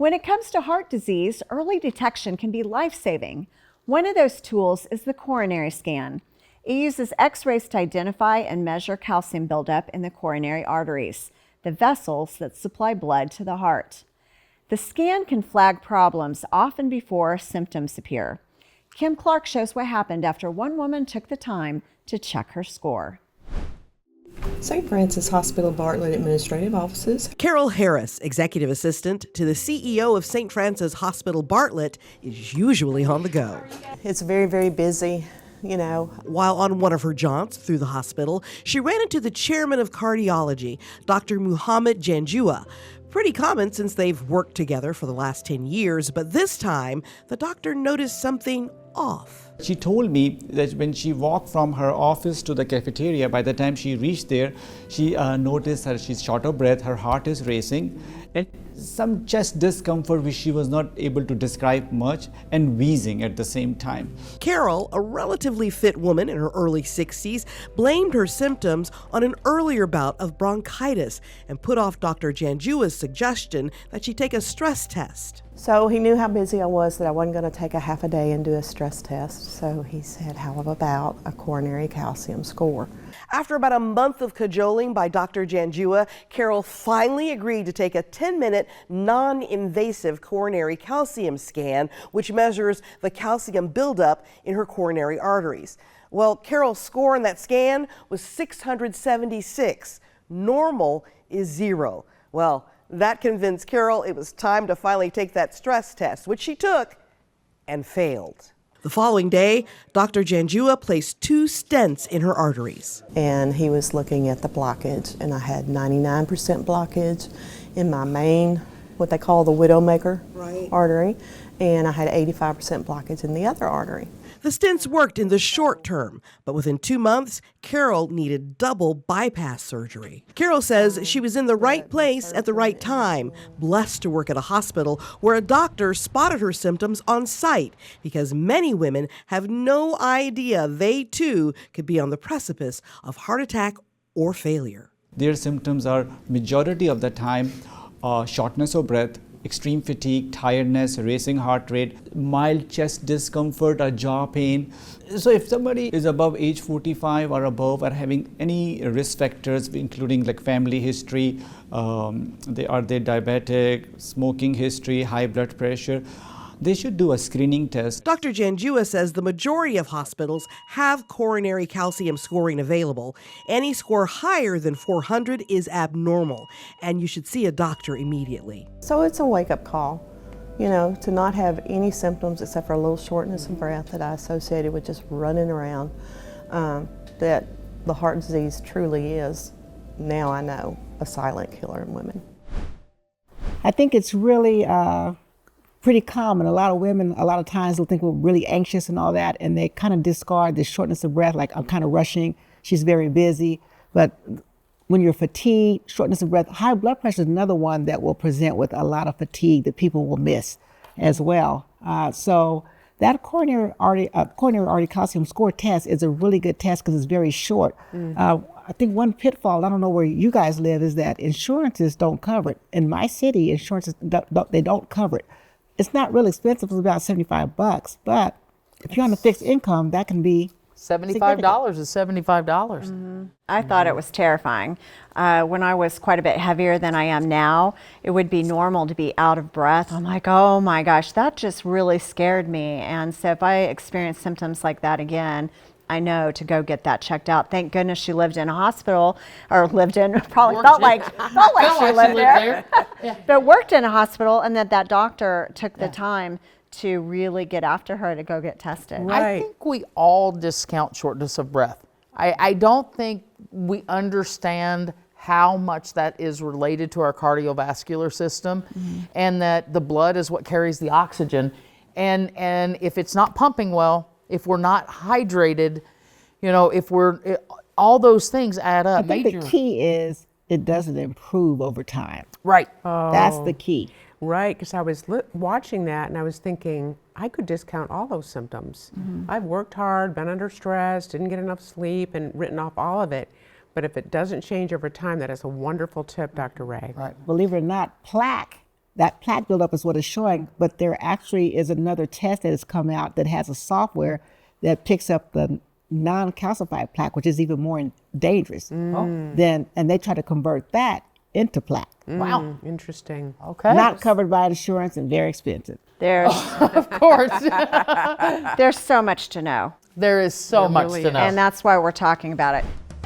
When it comes to heart disease, early detection can be life-saving. One of those tools is the coronary scan. It uses X-rays to identify and measure calcium buildup in the coronary arteries, the vessels that supply blood to the heart. The scan can flag problems often before symptoms appear. Kim Clark shows what happened after one woman took the time to check her score. St. Francis Hospital Bartlett Administrative Offices. Carol Harris, executive assistant to the CEO of St. Francis Hospital Bartlett, is usually on the go. It's very, very busy, you know. While on one of her jaunts through the hospital, she ran into the chairman of cardiology, Dr. Muhammad Janjua. Pretty common since they've worked together for the last 10 years, but this time the doctor noticed something off. She told me that when she walked from her office to the cafeteria, by the time she reached there, she noticed that she's short of breath, her heart is racing, and some chest discomfort which she was not able to describe much, and wheezing at the same time. Carol, a relatively fit woman in her early 60s, blamed her symptoms on an earlier bout of bronchitis and put off Dr. Janjua's suggestion that she take a stress test. So he knew how busy I was, that I wasn't going to take a half a day and do a stress test. So he said, how about a coronary calcium score? After about a month of cajoling by Dr. Janjua, Carol finally agreed to take a 10-minute non-invasive coronary calcium scan, which measures the calcium buildup in her coronary arteries. Well, Carol's score in that scan was 676. Normal is 0. Well, that convinced Carol it was time to finally take that stress test, which she took and failed. The following day, Dr. Janjua placed 2 stents in her arteries. And he was looking at the blockage, and I had 99% blockage in my main, what they call the widowmaker artery, and I had 85% blockage in the other artery. The stents worked in the short term, but within 2 months, Carol needed double bypass surgery. Carol says she was in the right place at the right time, blessed to work at a hospital where a doctor spotted her symptoms on site, because many women have no idea they too could be on the precipice of heart attack or failure. Their symptoms are, majority of the time, shortness of breath, extreme fatigue, tiredness, racing heart rate, mild chest discomfort or jaw pain. So if somebody is above age 45 or above or having any risk factors, including like family history, are they diabetic, smoking history, high blood pressure, they should do a screening test. Dr. Janjua says the majority of hospitals have coronary calcium scoring available. Any score higher than 400 is abnormal, and you should see a doctor immediately. So it's a wake-up call, you know, to not have any symptoms except for a little shortness of breath that I associated with just running around, that the heart disease truly is, now I know, a silent killer in women. I think it's really pretty common. A lot of women, a lot of times, will think we're really anxious and all that, and they kind of discard the shortness of breath, like I'm kind of rushing, she's very busy. But when you're fatigued, shortness of breath, high blood pressure is another one that will present with a lot of fatigue that people will miss as well. So that coronary artery calcium score test is a really good test because it's very short. I think one pitfall, I don't know where you guys live, is that insurances don't cover it. In my city, insurances, they don't cover it. It's not really expensive, it's about $75, but if you're on a fixed income, that can be $75 is $75. I thought it was terrifying. When I was quite a bit heavier than I am now, it would be normal to be out of breath. I'm like, oh my gosh, that just really scared me. And so if I experience symptoms like that again, I know to go get that checked out. Thank goodness she lived in a hospital, or probably felt like she lived there. Yeah. But worked in a hospital, and that doctor took the time to really get after her to go get tested. Right. I think we all discount shortness of breath. I don't think we understand how much that is related to our cardiovascular system, and that the blood is what carries the oxygen. And if it's not pumping well, if we're not hydrated, you know, all those things add up. I think the key is it doesn't improve over time. Right. That's the key. Right, because I was watching that and I was thinking, I could discount all those symptoms. I've worked hard, been under stress, didn't get enough sleep, and written off all of it. But if it doesn't change over time, that is a wonderful tip, Dr. Ray. Right. Believe it or not, plaque that plaque buildup is what it's showing, but there actually is another test that has come out that has a software that picks up the non-calcified plaque, which is even more dangerous. And they try to convert that into plaque. Wow. Interesting. Okay. Not covered by insurance and very expensive. There's Of course. there's so much to know, There is so much really to is. know. and that's why we're talking about it.